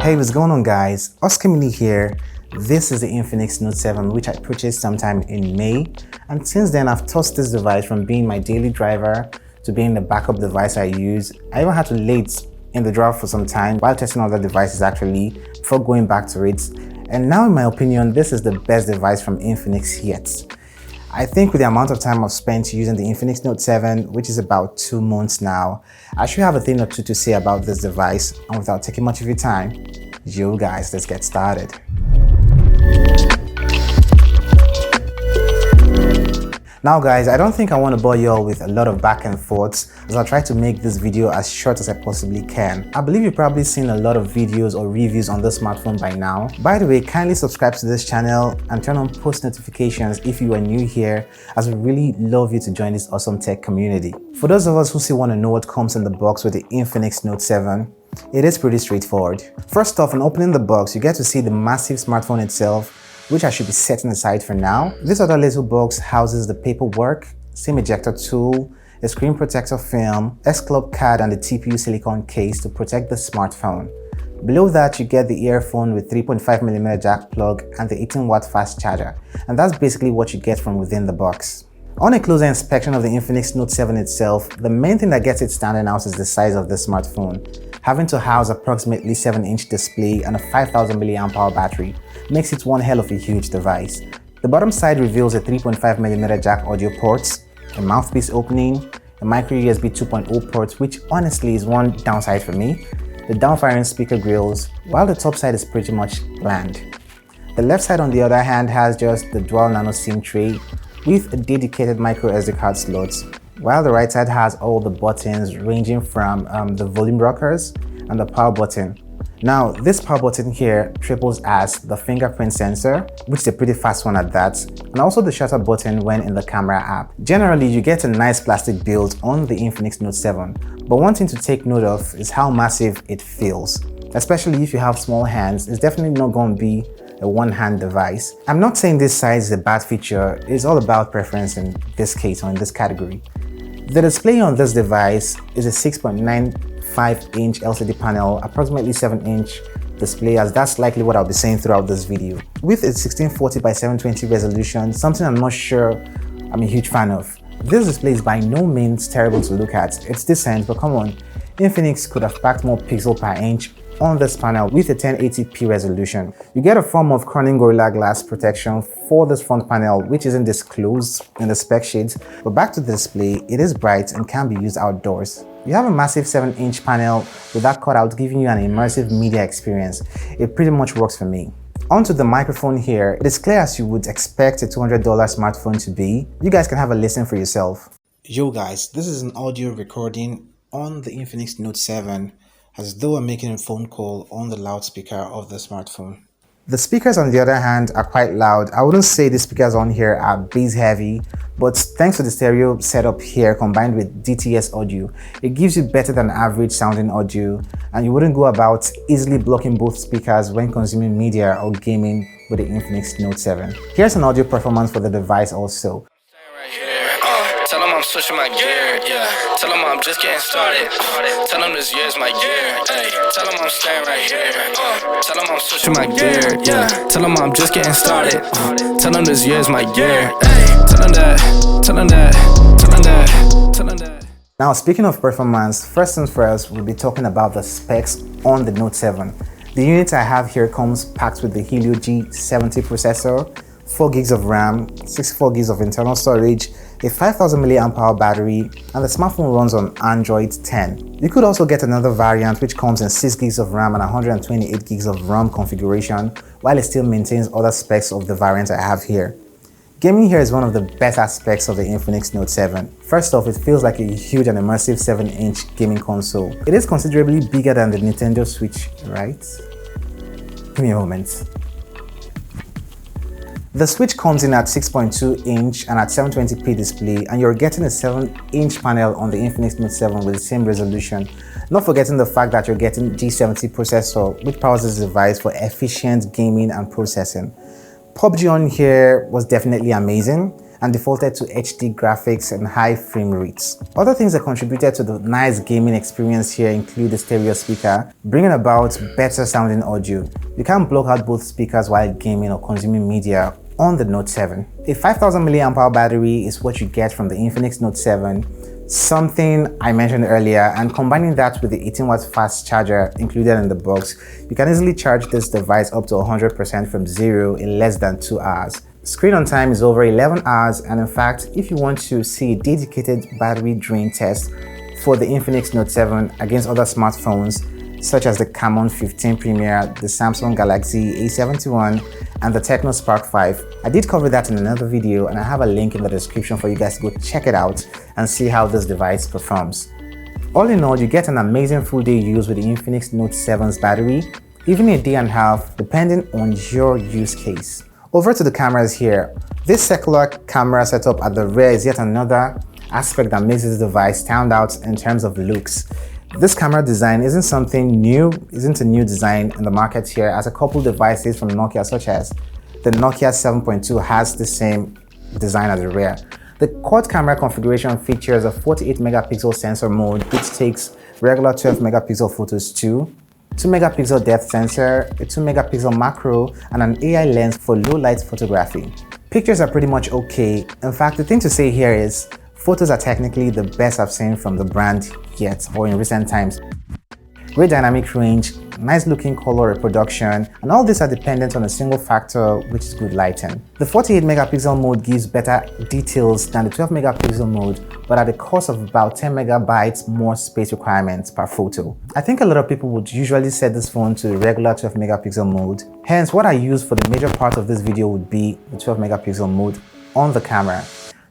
Hey, what's going on guys? Oscarmini here. This is the Infinix Note 7 which I purchased sometime in May, and since then I've tossed this device from being my daily driver to being the backup device I use. I even had to lay it in the drawer for some time while testing other devices actually before going back to it, and now in my opinion this is the best device from Infinix yet. I think with the amount of time I've spent using the Infinix Note 7, which is about 2 months now, I should have a thing or two to say about this device, and without taking much of your time, you guys, let's get started. Now guys, I don't think I want to bore you all with a lot of back and forths, as I'll try to make this video as short as I possibly can. I believe you've probably seen a lot of videos or reviews on this smartphone by now. By the way, kindly subscribe to this channel and turn on post notifications if you are new here, as we really love you to join this awesome tech community. For those of us who still want to know what comes in the box with the Infinix Note 7, it is pretty straightforward. First off, on opening the box, you get to see the massive smartphone itself, which I should be setting aside for now. This other little box houses the paperwork, SIM ejector tool, a screen protector film, S-Club card and the TPU silicone case to protect the smartphone. Below that, you get the earphone with 3.5mm jack plug and the 18-watt fast charger, and that's basically what you get from within the box. On a closer inspection of the Infinix Note 7 itself, the main thing that gets it standing out is the size of the smartphone. Having to house approximately 7-inch display and a 5000 mAh battery makes it one hell of a huge device. The bottom side reveals a 3.5mm jack audio port, a mouthpiece opening, a micro USB 2.0 port, which honestly is one downside for me, the downfiring speaker grills, while the top side is pretty much bland. The left side on the other hand has just the dual nano SIM tray with a dedicated micro SD card slot, while the right side has all the buttons ranging from the volume rockers and the power button. Now, this power button here triples as the fingerprint sensor, which is a pretty fast one at that, and also the shutter button when in the camera app. Generally, you get a nice plastic build on the Infinix Note 7, but one thing to take note of is how massive it feels. Especially if you have small hands, it's definitely not going to be a one-hand device. I'm not saying this size is a bad feature, it's all about preference in this case or in this category. The display on this device is a 6.95-inch LCD panel, approximately 7-inch display, as that's likely what I'll be saying throughout this video. With a 1640 by 720 resolution, something I'm not sure I'm a huge fan of. This display is by no means terrible to look at. It's decent, but come on, Infinix could have packed more pixel per inch on this panel with a 1080p resolution. You get a form of Corning Gorilla Glass protection for this front panel, which isn't disclosed in the spec sheet, but back to the display, it is bright and can be used outdoors. You have a massive 7-inch panel with that cutout giving you an immersive media experience. It pretty much works for me. Onto the microphone here, it is clear as you would expect a $200 smartphone to be. You guys can have a listen for yourself. Yo guys, this is an audio recording on the Infinix Note 7, as though I'm making a phone call on the loudspeaker of the smartphone. The speakers on the other hand are quite loud. I wouldn't say the speakers on here are bass heavy, but thanks to the stereo setup here combined with DTS audio, it gives you better than average sounding audio, and you wouldn't go about easily blocking both speakers when consuming media or gaming with the Infinix Note 7. Here's an audio performance for the device also. Tell them I'm switching my gear, yeah. Tell them I'm just getting started. Tell them this year's my year, ay. Tell them I'm staying right here. Tell them I'm switching my gear, yeah. Tell them I'm just getting started. Tell them this year's my year, ay. Tell them that, tell them that, tell them that, tell them that. Now, speaking of performance, first things first, we'll be talking about the specs on the Note 7. The unit I have here comes packed with the Helio G70 processor, 4 gigs of RAM, 64 gigs of internal storage, a 5000 mAh battery, and the smartphone runs on Android 10. You could also get another variant which comes in 6 gigs of RAM and 128 gigs of RAM configuration, while it still maintains other specs of the variant I have here. Gaming here is one of the best aspects of the Infinix Note 7. First off, it feels like a huge and immersive 7-inch gaming console. It is considerably bigger than the Nintendo Switch, right? Give me a moment. The Switch comes in at 6.2-inch and at 720p display, and you're getting a 7-inch panel on the Infinix Note 7 with the same resolution. Not forgetting the fact that you're getting G70 processor, which powers this device for efficient gaming and processing. PUBG on here was definitely amazing. and defaulted to HD graphics and high frame rates. Other things that contributed to the nice gaming experience here include the stereo speaker, bringing about better sounding audio. You can't block out both speakers while gaming or consuming media on the Note 7. A 5000 mAh battery is what you get from the Infinix Note 7, something I mentioned earlier, and combining that with the 18-watt fast charger included in the box, you can easily charge this device up to 100% from zero in less than 2 hours. Screen on time is over 11 hours, and in fact, if you want to see a dedicated battery drain test for the Infinix Note 7 against other smartphones such as the Camon 15 Premier, the Samsung Galaxy A71, and the Tecno Spark 5. I did cover that in another video, and I have a link in the description for you guys to go check it out and see how this device performs. All in all, you get an amazing full day use with the Infinix Note 7's battery, even a day and a half depending on your use case. Over to the cameras here. This circular camera setup at the rear is yet another aspect that makes this device stand out in terms of looks. This camera design isn't a new design in the market here, as a couple devices from Nokia such as the Nokia 7.2 has the same design at the rear. The quad camera configuration features a 48 megapixel sensor mode which takes regular 12 megapixel photos too, 2 megapixel depth sensor, a 2 megapixel macro, and an AI lens for low light photography. Pictures are pretty much okay. In fact, the thing to say here is photos are technically the best I've seen from the brand yet or in recent times. Great dynamic range, nice looking color reproduction, and all these are dependent on a single factor, which is good lighting. The 48 megapixel mode gives better details than the 12 megapixel mode, but at the cost of about 10 megabytes more space requirements per photo. I think a lot of people would usually set this phone to the regular 12 megapixel mode. Hence, what I use for the major part of this video would be the 12 megapixel mode on the camera.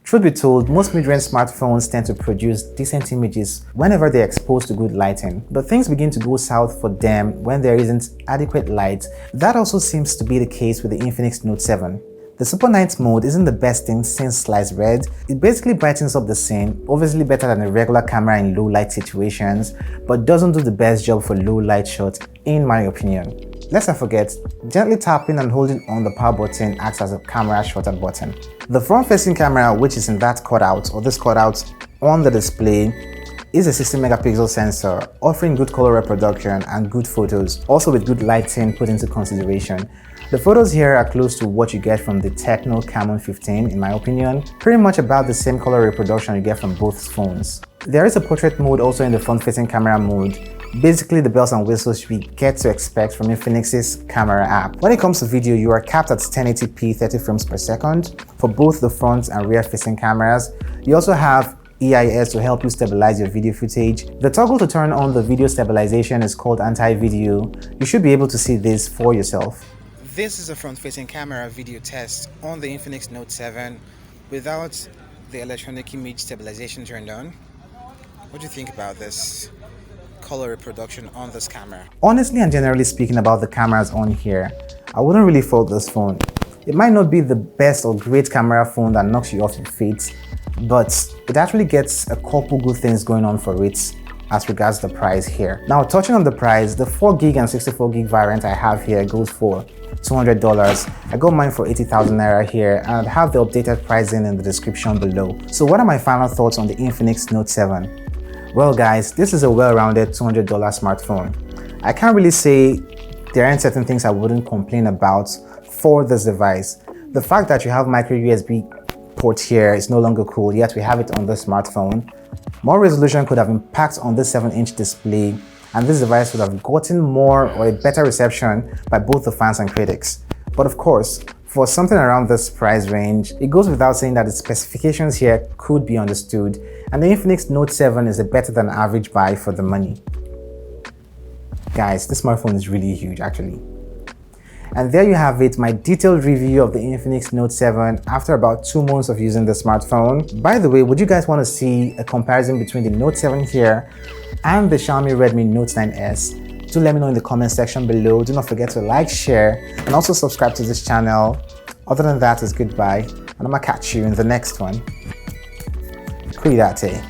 Truth be told, most mid-range smartphones tend to produce decent images whenever they're exposed to good lighting, but things begin to go south for them when there isn't adequate light. That also seems to be the case with the Infinix Note 7. The Super Night mode isn't the best thing since sliced red. It basically brightens up the scene, obviously better than a regular camera in low light situations, but doesn't do the best job for low light shots in my opinion. Let's not forget, gently tapping and holding on the power button acts as a camera shutter button. The front-facing camera, which is in that cutout or this cutout on the display, is a 60 megapixel sensor, offering good color reproduction and good photos, also with good lighting put into consideration. The photos here are close to what you get from the Tecno Camon 15 in my opinion, pretty much about the same color reproduction you get from both phones. There is a portrait mode also in the front-facing camera mode, basically the bells and whistles we get to expect from Infinix's camera app. When it comes to video, you are capped at 1080p 30 frames per second for both the front and rear facing cameras. You also have EIS to help you stabilize your video footage. The toggle to turn on the video stabilization is called anti-video. You should be able to see this for yourself. This is a front-facing camera video test on the Infinix Note 7 without the electronic image stabilization turned on. What do you think about this color reproduction on this camera? Honestly and generally speaking about the cameras on here, I wouldn't really fault this phone. It might not be the best or great camera phone that knocks you off your feet, but it actually gets a couple good things going on for it as regards the price here. Now, touching on the price, the 4GB and 64GB variant I have here goes for $200. I got mine for 80,000 naira here, and I have the updated pricing in the description below. So what are my final thoughts on the Infinix Note 7? Well guys, this is a well-rounded $200 smartphone. I can't really say there aren't certain things I wouldn't complain about for this device. The fact that you have micro USB port here is no longer cool, yet we have it on the smartphone. More resolution could have impacted on this 7-inch display, and this device would have gotten more or a better reception by both the fans and critics. But of course, for something around this price range, it goes without saying that the specifications here could be understood, and the Infinix Note 7 is a better than average buy for the money. Guys, this smartphone is really huge actually. And there you have it, my detailed review of the Infinix Note 7 after about 2 months of using the smartphone. By the way, would you guys want to see a comparison between the Note 7 here and the Xiaomi Redmi Note 9S? Do let me know in the comment section below. Do not forget to like, share, and also subscribe to this channel. Other than that, it's goodbye, and I'm gonna catch you in the next one. Cuídate.